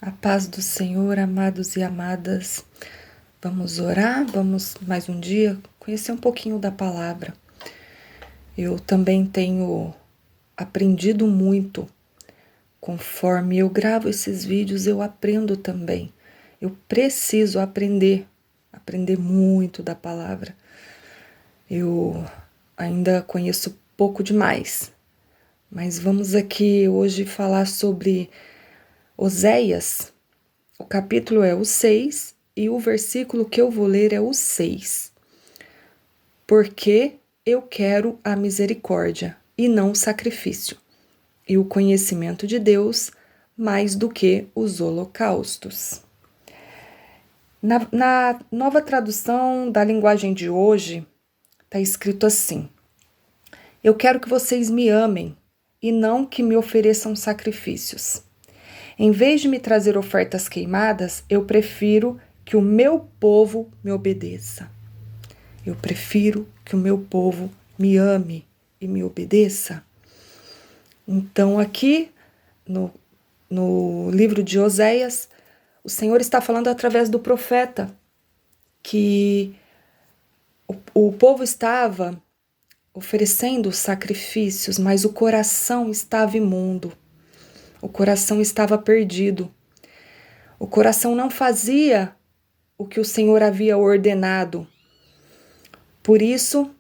A paz do Senhor, amados e amadas. Vamos orar, vamos mais um dia conhecer um pouquinho da palavra. Eu também tenho aprendido muito. Conforme eu gravo esses vídeos, eu aprendo também. Eu preciso aprender muito da palavra. Eu ainda conheço pouco demais, mas vamos aqui hoje falar sobre Oséias. O capítulo é o 6 e o versículo que eu vou ler é o 6. Porque eu quero a misericórdia e não o sacrifício, e o conhecimento de Deus mais do que os holocaustos. Na nova tradução da linguagem de hoje, está escrito assim: eu quero que vocês me amem e não que me ofereçam sacrifícios. Em vez de me trazer ofertas queimadas, eu prefiro que o meu povo me obedeça. Eu prefiro que o meu povo me ame e me obedeça. Então, aqui no livro de Oséias, o Senhor está falando através do profeta que o povo estava oferecendo sacrifícios, mas o coração estava imundo. O coração estava perdido. O coração não fazia o que o Senhor havia ordenado. Por isso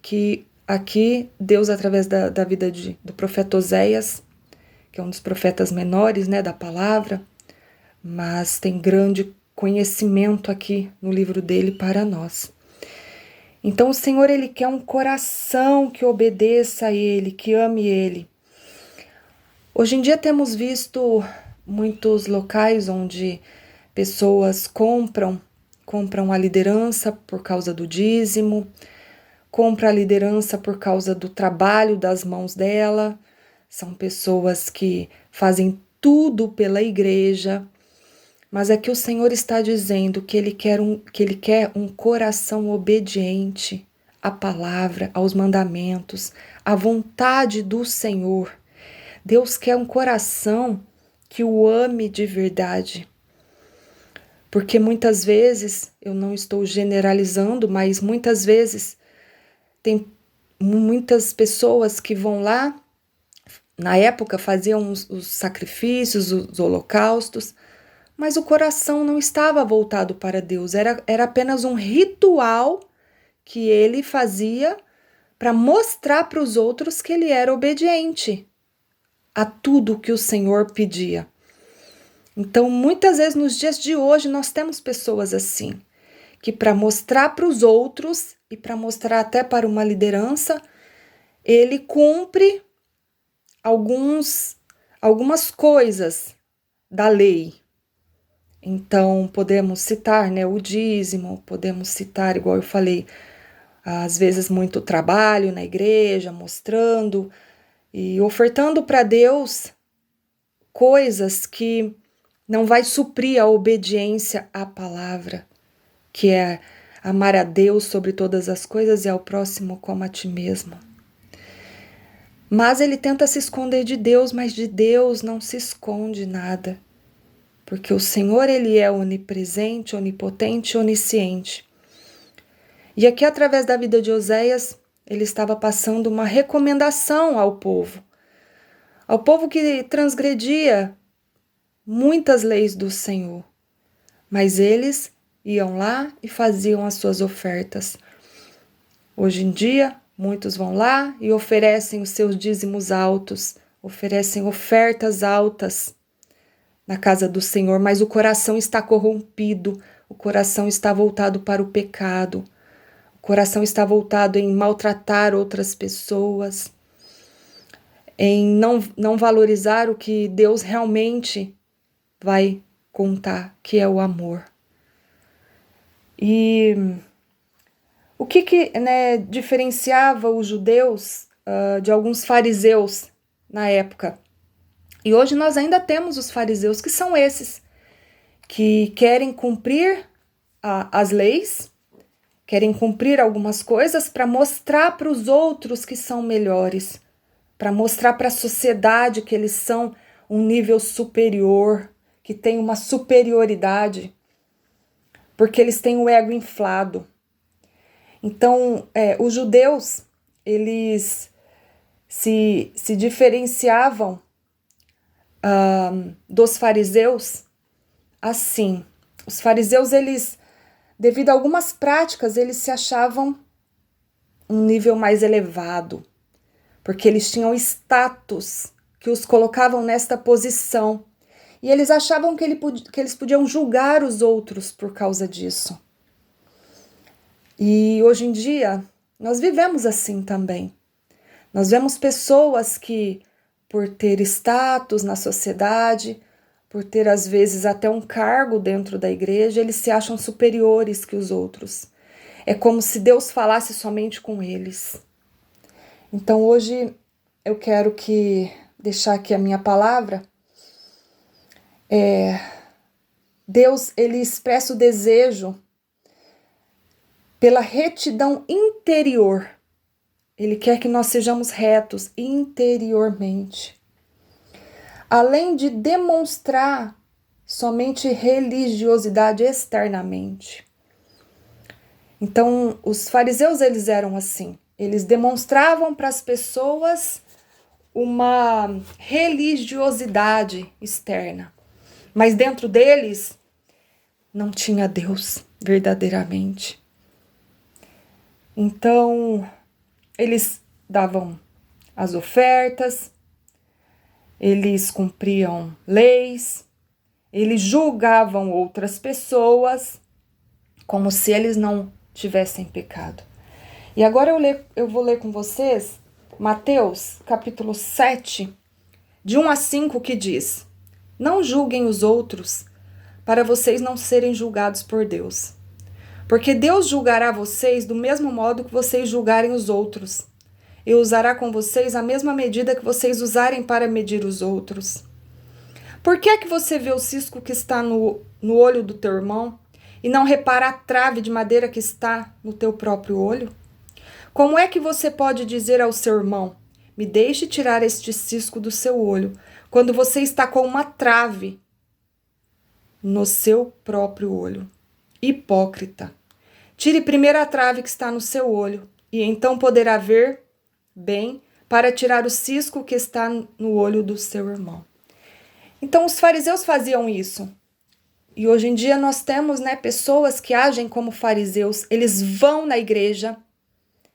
que aqui Deus, através da vida do profeta Oséias, que é um dos profetas menores, da palavra, mas tem grande conhecimento aqui no livro dele para nós. Então o Senhor, ele quer um coração que obedeça a ele, que ame ele. Hoje em dia temos visto muitos locais onde pessoas compram a liderança por causa do dízimo, compram a liderança por causa do trabalho das mãos dela. São pessoas que fazem tudo pela igreja, mas é que o Senhor está dizendo que Ele quer um coração obediente à palavra, aos mandamentos, à vontade do Senhor. Deus quer um coração que o ame de verdade. Porque muitas vezes, eu não estou generalizando, mas muitas vezes tem muitas pessoas que vão lá, na época faziam os sacrifícios, os holocaustos, mas o coração não estava voltado para Deus, era apenas um ritual que ele fazia para mostrar para os outros que ele era obediente a tudo que o Senhor pedia. Então, muitas vezes nos dias de hoje, nós temos pessoas assim, que para mostrar para os outros e para mostrar até para uma liderança, ele cumpre algumas coisas da lei. Então, podemos citar, o dízimo, podemos citar, igual eu falei, às vezes muito trabalho na igreja, mostrando e ofertando para Deus coisas que não vai suprir a obediência à palavra, que é amar a Deus sobre todas as coisas e ao próximo como a ti mesmo. Mas ele tenta se esconder de Deus, mas de Deus não se esconde nada. Porque o Senhor, ele é onipresente, onipotente, onisciente. E aqui, através da vida de Oséias, ele estava passando uma recomendação ao povo que transgredia muitas leis do Senhor. Mas eles iam lá e faziam as suas ofertas. Hoje em dia, muitos vão lá e oferecem os seus dízimos altos, oferecem ofertas altas na casa do Senhor, mas o coração está corrompido, o coração está voltado para o pecado, o coração está voltado em maltratar outras pessoas, em não valorizar o que Deus realmente vai contar, que é o amor. E o que diferenciava os judeus de alguns fariseus na época? E hoje nós ainda temos os fariseus, que são esses que querem cumprir as leis, querem cumprir algumas coisas para mostrar para os outros que são melhores, para mostrar para a sociedade que eles são um nível superior, que têm uma superioridade, porque eles têm o ego inflado. Então, os judeus, eles se diferenciavam dos fariseus assim. Os fariseus, eles, devido a algumas práticas, eles se achavam um nível mais elevado, porque eles tinham status que os colocavam nesta posição. E eles achavam que eles podiam julgar os outros por causa disso. E hoje em dia, nós vivemos assim também. Nós vemos pessoas que, por ter status na sociedade, por ter às vezes até um cargo dentro da igreja, eles se acham superiores que os outros. É como se Deus falasse somente com eles. Então hoje eu quero deixar aqui a minha palavra. Deus, ele expressa o desejo pela retidão interior. Ele quer que nós sejamos retos interiormente. Além de demonstrar somente religiosidade externamente. Então, os fariseus, eles eram assim. Eles demonstravam para as pessoas uma religiosidade externa. Mas dentro deles não tinha Deus verdadeiramente. Então, eles davam as ofertas, eles cumpriam leis, eles julgavam outras pessoas como se eles não tivessem pecado. E agora eu vou ler com vocês Mateus, capítulo 7, de 1 a 5, que diz: Não julguem os outros, para vocês não serem julgados por Deus. Porque Deus julgará vocês do mesmo modo que vocês julgarem os outros, e usará com vocês a mesma medida que vocês usarem para medir os outros. Por que é que você vê o cisco que está no olho do teu irmão e não repara a trave de madeira que está no teu próprio olho? Como é que você pode dizer ao seu irmão: me deixe tirar este cisco do seu olho, quando você está com uma trave no seu próprio olho? Hipócrita! Tire primeiro a trave que está no seu olho, e então poderá ver bem para tirar o cisco que está no olho do seu irmão. Então os fariseus faziam isso. E hoje em dia nós temos, pessoas que agem como fariseus. Eles vão na igreja.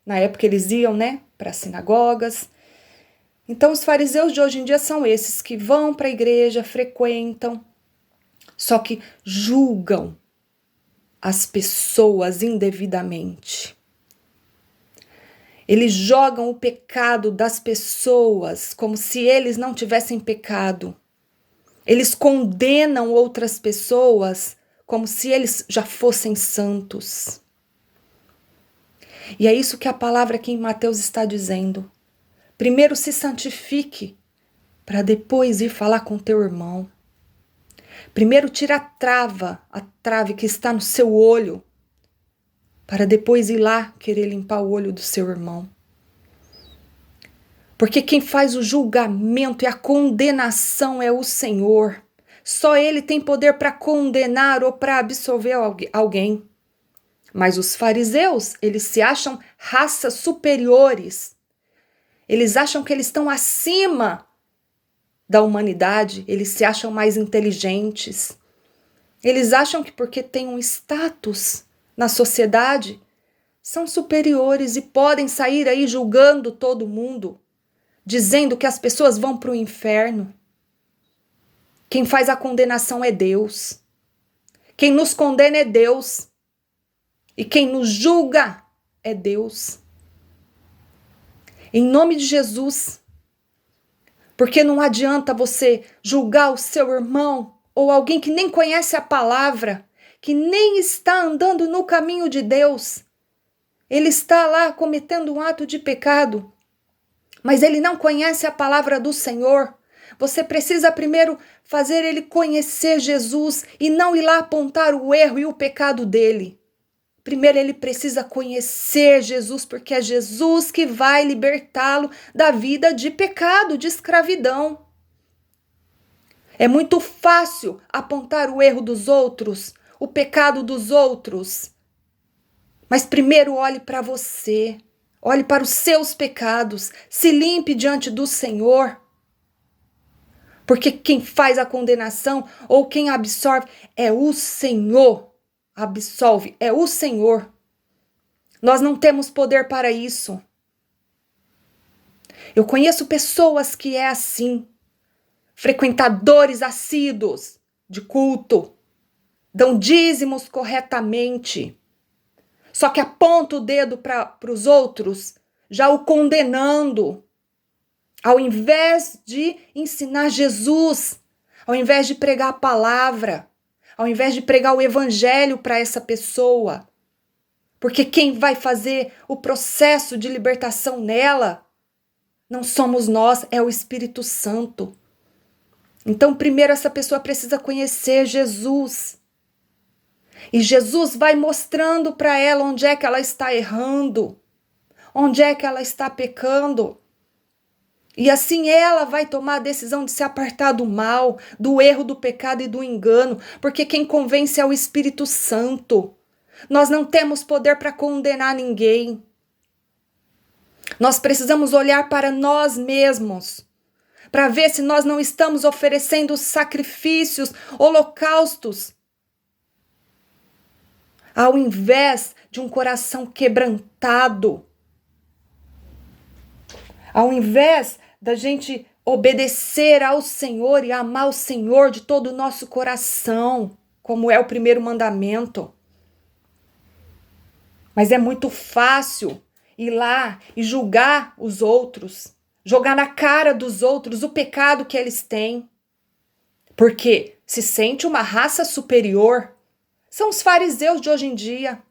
Na época eles iam, para as sinagogas. Então os fariseus de hoje em dia são esses que vão para a igreja, frequentam, só que julgam as pessoas indevidamente. Eles jogam o pecado das pessoas como se eles não tivessem pecado. Eles condenam outras pessoas como se eles já fossem santos. E é isso que a palavra aqui em Mateus está dizendo. Primeiro se santifique, para depois ir falar com teu irmão. Primeiro tira a trave que está no seu olho, para depois ir lá querer limpar o olho do seu irmão. Porque quem faz o julgamento e a condenação é o Senhor. Só Ele tem poder para condenar ou para absolver alguém. Mas os fariseus, eles se acham raças superiores. Eles acham que eles estão acima da humanidade, eles se acham mais inteligentes. Eles acham que porque têm um status na sociedade, são superiores e podem sair aí julgando todo mundo, dizendo que as pessoas vão para o inferno. Quem faz a condenação é Deus. Quem nos condena é Deus. E quem nos julga é Deus. Em nome de Jesus. Porque não adianta você julgar o seu irmão ou alguém que nem conhece a palavra, que nem está andando no caminho de Deus. Ele está lá cometendo um ato de pecado, mas ele não conhece a palavra do Senhor. Você precisa primeiro fazer ele conhecer Jesus e não ir lá apontar o erro e o pecado dele. Primeiro ele precisa conhecer Jesus, porque é Jesus que vai libertá-lo da vida de pecado, de escravidão. É muito fácil apontar o erro dos outros, o pecado dos outros. Mas primeiro olhe para você, olhe para os seus pecados, se limpe diante do Senhor. Porque quem faz a condenação ou quem absorve é o Senhor. Absolve, é o Senhor. Nós não temos poder para isso. Eu conheço pessoas que é assim, frequentadores assíduos de culto, dão dízimos corretamente, só que aponta o dedo para os outros, já o condenando, ao invés de ensinar Jesus, ao invés de pregar a palavra, ao invés de pregar o evangelho para essa pessoa. Porque quem vai fazer o processo de libertação nela não somos nós, é o Espírito Santo. Então, primeiro essa pessoa precisa conhecer Jesus. E Jesus vai mostrando para ela onde é que ela está errando, onde é que ela está pecando. E assim ela vai tomar a decisão de se apartar do mal, do erro, do pecado e do engano, porque quem convence é o Espírito Santo. Nós não temos poder para condenar ninguém. Nós precisamos olhar para nós mesmos, para ver se nós não estamos oferecendo sacrifícios, holocaustos, ao invés de um coração quebrantado. Ao invés da gente obedecer ao Senhor e amar o Senhor de todo o nosso coração, como é o primeiro mandamento. Mas é muito fácil ir lá e julgar os outros, jogar na cara dos outros o pecado que eles têm. Porque se sente uma raça superior. São os fariseus de hoje em dia.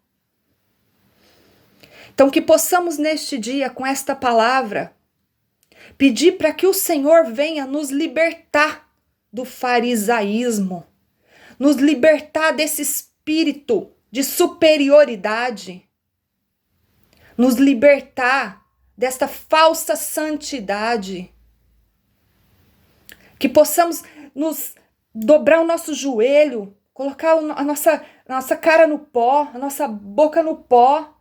Então que possamos neste dia, com esta palavra, pedir para que o Senhor venha nos libertar do farisaísmo, nos libertar desse espírito de superioridade, nos libertar desta falsa santidade, que possamos nos dobrar o nosso joelho, colocar a nossa cara no pó, a nossa boca no pó,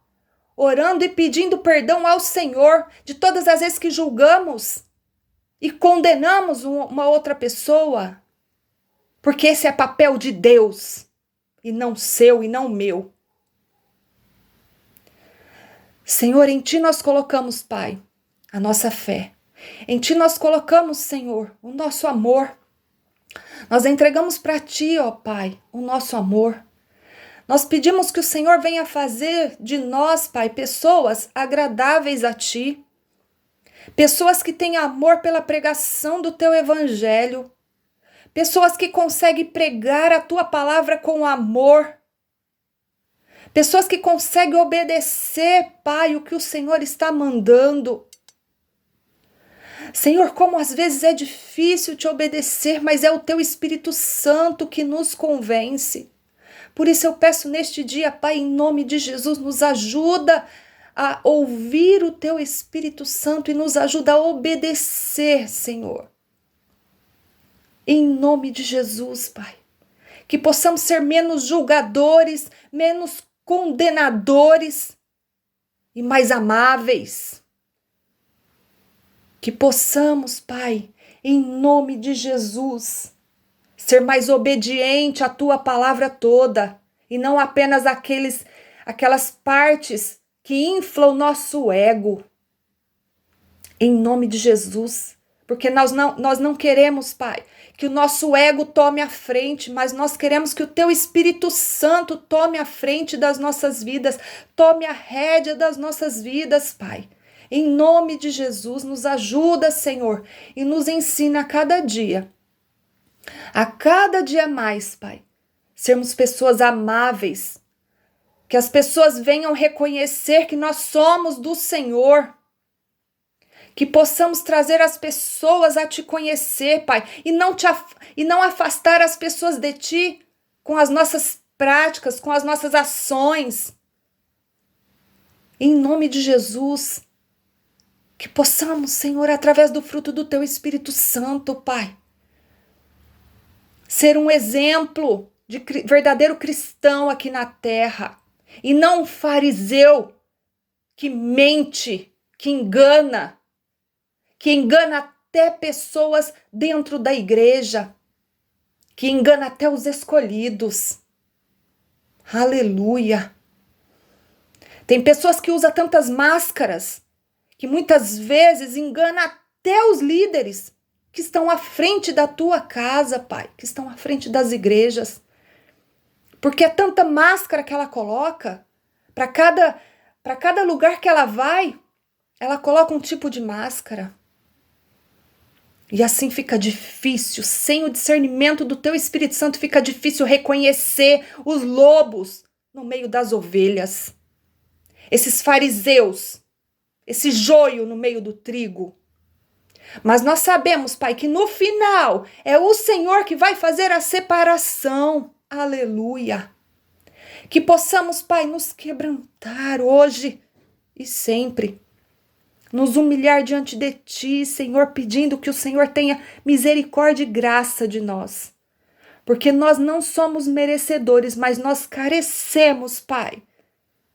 orando e pedindo perdão ao Senhor de todas as vezes que julgamos e condenamos uma outra pessoa, porque esse é papel de Deus e não seu e não meu. Senhor, em Ti nós colocamos, Pai, a nossa fé. Em Ti nós colocamos, Senhor, o nosso amor. Nós entregamos para Ti, ó Pai, o nosso amor. Nós pedimos que o Senhor venha fazer de nós, Pai, pessoas agradáveis a Ti. Pessoas que têm amor pela pregação do Teu Evangelho. Pessoas que conseguem pregar a Tua palavra com amor. Pessoas que conseguem obedecer, Pai, o que o Senhor está mandando. Senhor, como às vezes é difícil te obedecer, mas é o Teu Espírito Santo que nos convence. Por isso eu peço neste dia, Pai, em nome de Jesus, nos ajuda a ouvir o Teu Espírito Santo e nos ajuda a obedecer, Senhor. Em nome de Jesus, Pai. Que possamos ser menos julgadores, menos condenadores e mais amáveis. Que possamos, Pai, em nome de Jesus, ser mais obediente à Tua palavra toda e não apenas aquelas partes que inflam o nosso ego. Em nome de Jesus, porque nós não queremos, Pai, que o nosso ego tome a frente, mas nós queremos que o Teu Espírito Santo tome a frente das nossas vidas, tome a rédea das nossas vidas, Pai. Em nome de Jesus, nos ajuda, Senhor, e nos ensina a cada dia mais, Pai, sermos pessoas amáveis, que as pessoas venham reconhecer que nós somos do Senhor, que possamos trazer as pessoas a Te conhecer, Pai, e não afastar as pessoas de Ti com as nossas práticas, com as nossas ações. Em nome de Jesus, que possamos, Senhor, através do fruto do Teu Espírito Santo, Pai, ser um exemplo de verdadeiro cristão aqui na terra, e não um fariseu que mente, que engana até pessoas dentro da igreja, que engana até os escolhidos. Aleluia! Tem pessoas que usam tantas máscaras que muitas vezes engana até os líderes que estão à frente da tua casa, Pai, que estão à frente das igrejas. Porque é tanta máscara que ela coloca, para cada lugar que ela vai, ela coloca um tipo de máscara. E assim fica difícil, sem o discernimento do teu Espírito Santo, fica difícil reconhecer os lobos no meio das ovelhas. Esses fariseus, esse joio no meio do trigo. Mas nós sabemos, Pai, que no final é o Senhor que vai fazer a separação. Aleluia. Que possamos, Pai, nos quebrantar hoje e sempre. Nos humilhar diante de Ti, Senhor, pedindo que o Senhor tenha misericórdia e graça de nós. Porque nós não somos merecedores, mas nós carecemos, Pai,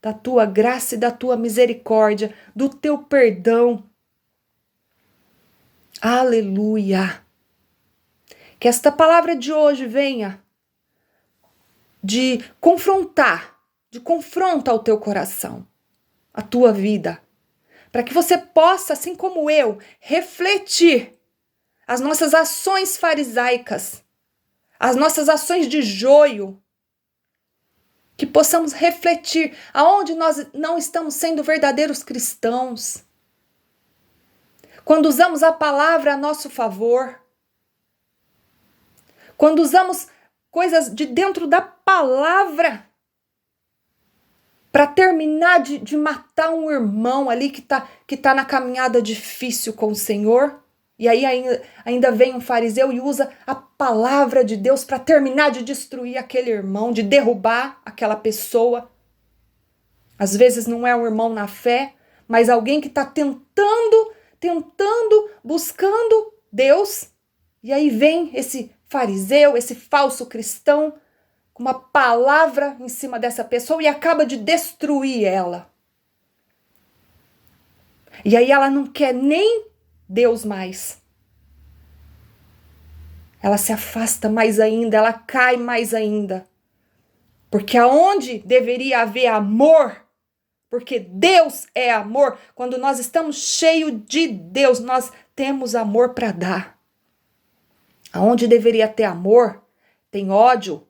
da Tua graça e da Tua misericórdia, do Teu perdão. Aleluia! Que esta palavra de hoje venha de confronta ao teu coração, a tua vida, para que você possa, assim como eu, refletir as nossas ações farisaicas, as nossas ações de joio, que possamos refletir aonde nós não estamos sendo verdadeiros cristãos, quando usamos a palavra a nosso favor, quando usamos coisas de dentro da palavra para terminar de matar um irmão ali que tá na caminhada difícil com o Senhor. E aí ainda vem um fariseu e usa a palavra de Deus para terminar de destruir aquele irmão, de derrubar aquela pessoa. Às vezes não é um irmão na fé, mas alguém que está tentando, buscando Deus. E aí vem esse fariseu, esse falso cristão, com uma palavra em cima dessa pessoa e acaba de destruir ela. E aí ela não quer nem Deus mais. Ela se afasta mais ainda, ela cai mais ainda. Porque aonde deveria haver amor, porque Deus é amor, quando nós estamos cheios de Deus, nós temos amor para dar. Aonde deveria ter amor, tem ódio,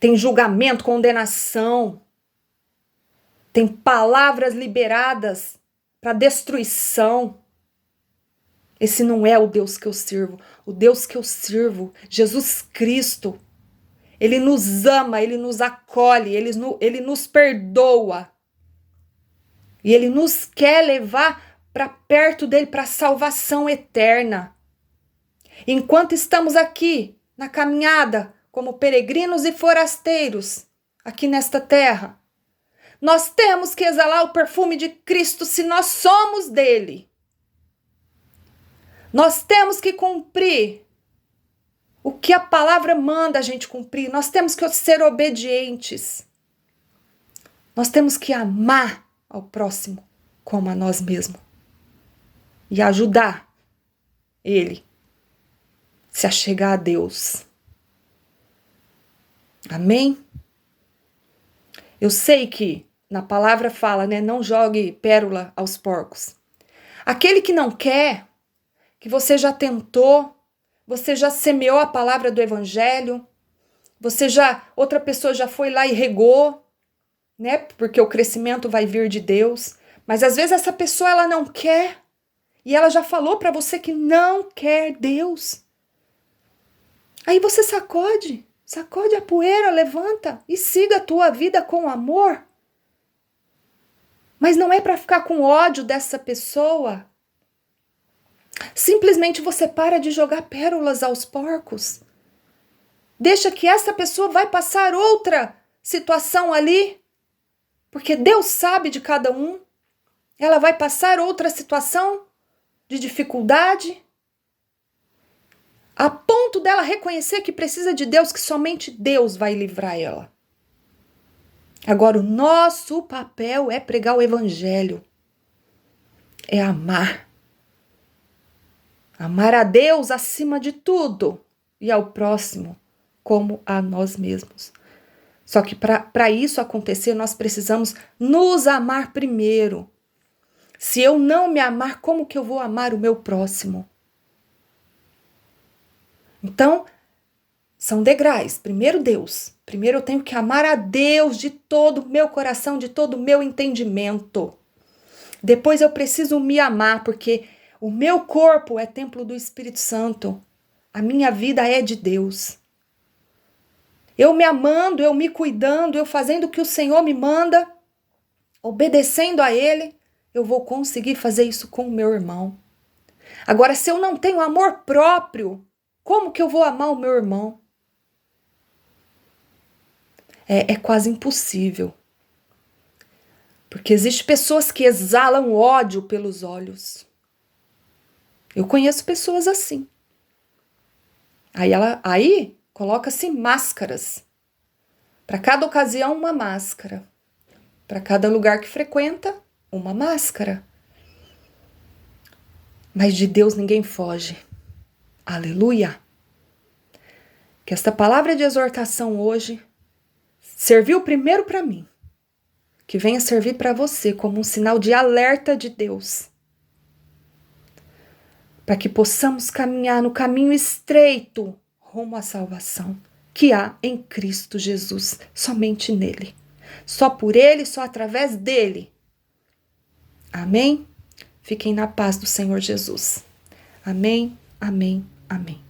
tem julgamento, condenação, tem palavras liberadas para destruição. Esse não é o Deus que eu sirvo. O Deus que eu sirvo, Jesus Cristo, Ele nos ama, Ele nos acolhe, Ele nos perdoa. E Ele nos quer levar para perto dEle, para a salvação eterna. Enquanto estamos aqui, na caminhada, como peregrinos e forasteiros, aqui nesta terra, nós temos que exalar o perfume de Cristo se nós somos dele. Nós temos que cumprir o que a palavra manda a gente cumprir. Nós temos que ser obedientes. Nós temos que amar ao próximo como a nós mesmos. E ajudar ele a se achegar a Deus. Amém? Eu sei que na palavra fala, né? Não jogue pérola aos porcos. Aquele que não quer, que você já tentou, você já semeou a palavra do evangelho, outra pessoa já foi lá e regou, né? Porque o crescimento vai vir de Deus. Mas às vezes essa pessoa ela não quer e ela já falou para você que não quer Deus. Aí você sacode a poeira, levanta e siga a tua vida com amor. Mas não é para ficar com ódio dessa pessoa. Simplesmente você para de jogar pérolas aos porcos. Deixa que essa pessoa vai passar outra situação ali, porque Deus sabe de cada um. Ela vai passar outra situação de dificuldade. a ponto dela reconhecer que precisa de Deus, que somente Deus vai livrar ela. Agora, o nosso papel é pregar o evangelho, é amar. Amar a Deus acima de tudo e ao próximo como a nós mesmos. Só que para isso acontecer, nós precisamos nos amar primeiro. Se eu não me amar, como que eu vou amar o meu próximo? Então, são degraus. Primeiro Deus. Primeiro eu tenho que amar a Deus de todo o meu coração, de todo o meu entendimento. Depois eu preciso me amar, porque o meu corpo é templo do Espírito Santo. A minha vida é de Deus. Eu me amando, eu me cuidando, eu fazendo o que o Senhor me manda, obedecendo a Ele, eu vou conseguir fazer isso com o meu irmão. Agora, se eu não tenho amor próprio, como que eu vou amar o meu irmão? É quase impossível. Porque existem pessoas que exalam ódio pelos olhos. Eu conheço pessoas assim. Aí coloca-se máscaras. Para cada ocasião, uma máscara. Para cada lugar que frequenta, uma máscara. Mas de Deus ninguém foge. Aleluia! Que esta palavra de exortação hoje serviu primeiro para mim. Que venha servir para você como um sinal de alerta de Deus. Para que possamos caminhar no caminho estreito rumo à salvação que há em Cristo Jesus, somente nele. Só por ele, só através dele. Amém? Fiquem na paz do Senhor Jesus. Amém, amém, amém.